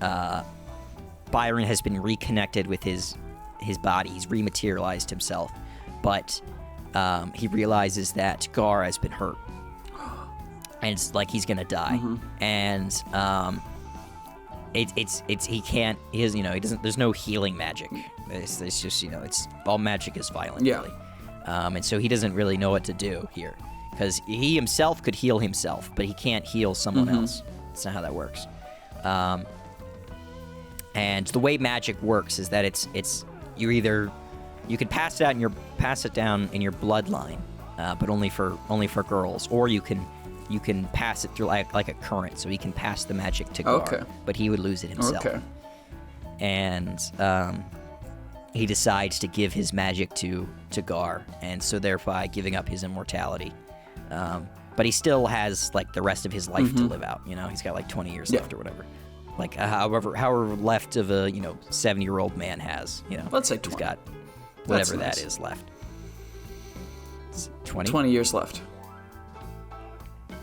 Byron has been reconnected with his body. He's rematerialized himself, but he realizes that Gar has been hurt, and it's like he's gonna die. And there's no healing magic. It's just, it's all magic is violent, really. And so he doesn't really know what to do here. because he himself could heal himself, but he can't heal someone else. That's not how that works. And the way magic works is that it's you can pass it down in your bloodline, but only for girls, or you can pass it through like a current, so he can pass the magic to Gar, but he would lose it himself. Okay. And he decides to give his magic to Gar, and so thereby giving up his immortality. But he still has like the rest of his life to live out. He's got like 20 years left or whatever. Like however left of a 70-year-old man has. Let's say 20. He's got whatever that is left. 20? 20 years left.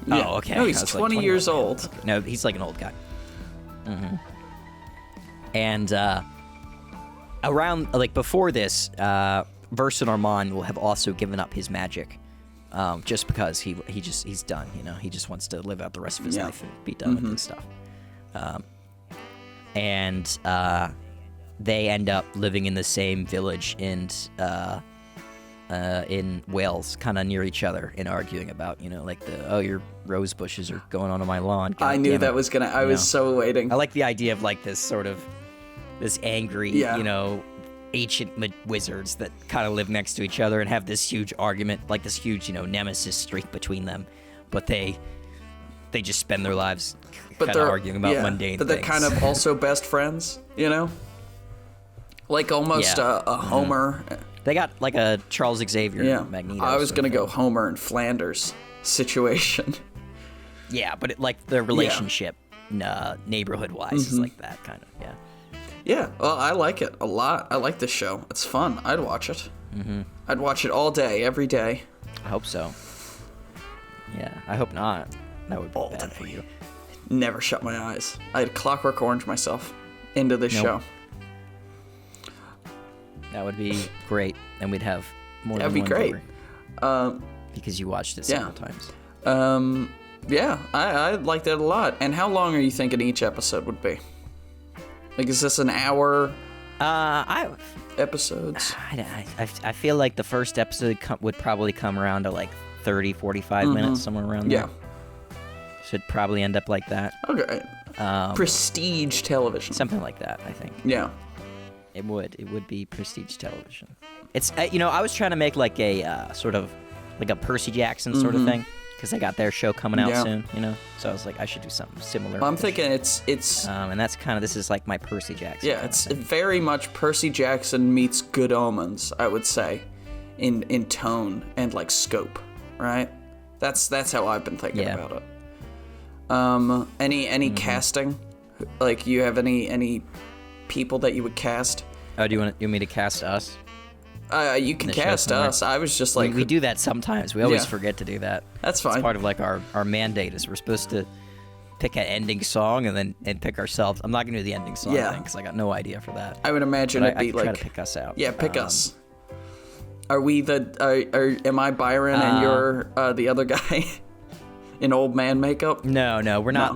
Oh, okay. No, he's 20 years old. Okay. No, he's like an old guy. And around before this, Verson Armand will have also given up his magic, just because he's done. He just wants to live out the rest of his life and be done with this stuff. And they end up living in the same village in Wales, kind of near each other, and arguing about your rose bushes are going onto my lawn. God I knew that was gonna. I was so waiting. I like the idea of this sort of this angry, ancient wizards that kind of live next to each other and have this huge argument, like this huge, nemesis streak between them, but they just spend their lives kind of arguing about mundane things. But they're kind of also best friends, like almost a Homer. They got like a Charles Xavier Magneto. I was gonna go Homer and Flanders situation. Yeah, but the relationship, neighborhood-wise, is like that kind of. Yeah. Yeah, well, I like it a lot. I like this show. It's fun. I'd watch it. I'd watch it all day, every day. I hope so. Yeah, I hope not. That would be all bad day. for you. Never shut my eyes. I'd Clockwork Orange myself into this show. That would be great, and we'd have more than one That'd be great. Because you watched it several times. Yeah, I liked that a lot. And how long are you thinking each episode would be? Is this an hour? Episodes. I feel like the first episode would probably come around to 30, 45 minutes, somewhere around there. Yeah. Should probably end up like that. Okay. Prestige television. Something like that, I think. Yeah. It would be prestige television. It's I was trying to make a sort of like a Percy Jackson sort of thing, because they got their show coming out soon, So I was like, I should do something similar. I'm thinking it's and that's this is like my Percy Jackson. Yeah, it's very much Percy Jackson meets Good Omens, I would say, in tone and scope, right? That's how I've been thinking about it. Any casting? You have any people that you would cast? Oh, do you want me to cast us? You can cast us. I was just we do that sometimes. We always forget to do that. That's fine. It's part of our mandate is we're supposed to pick an ending song and pick ourselves. I'm not gonna do the ending song thing because I got no idea for that. I would imagine it'd be try to pick us out. Yeah, pick us. Are we am I Byron and you're the other guy in old man makeup? No, we're not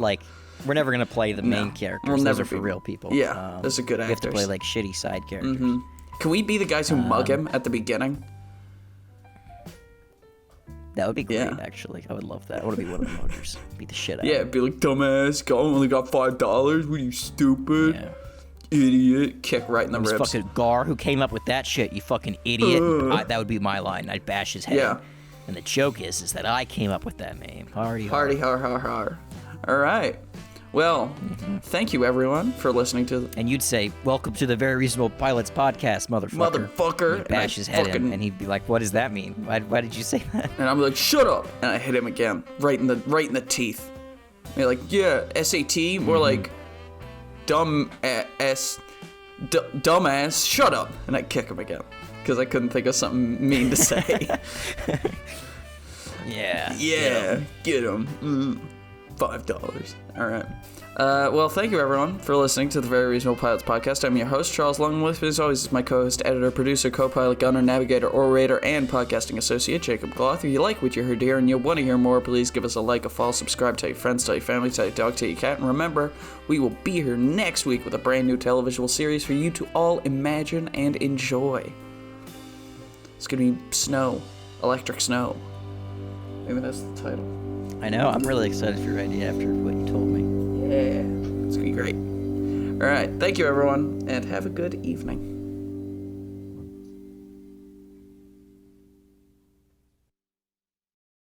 we're never gonna play the main characters. Those are for real people. Yeah, those are good actors. We have to play shitty side characters. Can we be the guys who mug him at the beginning? That would be great, actually. I would love that. I want to be one of the muggers. Beat the shit out of him. Yeah, be like, dumbass, I only got $5. What are you, stupid? Yeah. Idiot. Kick right in the ribs. Fucking Gar who came up with that shit, you fucking idiot. That would be my line. I'd bash his head. Yeah. And the joke is that I came up with that name. Hardy har. All right. Well, thank you, everyone, for listening to... And you'd say, welcome to the Very Reasonable Pilots podcast, motherfucker. You'd bash his head in, and he'd be like, what does that mean? Why did you say that? And I'm like, shut up! And I hit him again, right in the teeth. And you're like, yeah, SAT? More like, dumbass, shut up! And I kick him again, because I couldn't think of something mean to say. Yeah. Get him. $5. All right. Well, thank you, everyone, for listening to the Very Reasonable Pilots podcast. I'm your host, Charles Long. With me, as always, is my co-host, editor, producer, co-pilot, gunner, navigator, orator, and podcasting associate, Jacob Gloth. If you like what you heard here and you want to hear more, please give us a like, a follow, subscribe, tell your friends, tell your family, tell your dog, tell your cat. And remember, we will be here next week with a brand new televisual series for you to all imagine and enjoy. It's going to be snow, electric snow. Maybe that's the title. I know. I'm really excited for your idea after what you told me. Yeah. It's going to be great. All right. Thank you, everyone, and have a good evening.